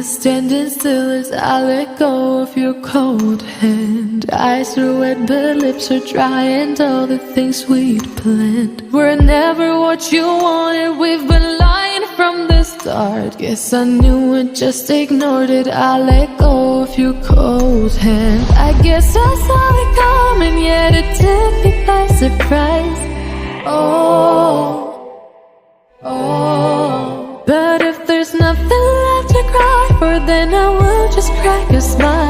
Standing still as I let go of your cold hand. Eyes are wet but lips are dry, and all the things we'd planned were never what you wanted. We've been lying from the start. Guess I knew it, just ignored it. I let go of your cold hand. I guess I saw it coming, yet it took me by surprise. Oh, oh. But if there's nothing left to cry for, then I will just crack a smile.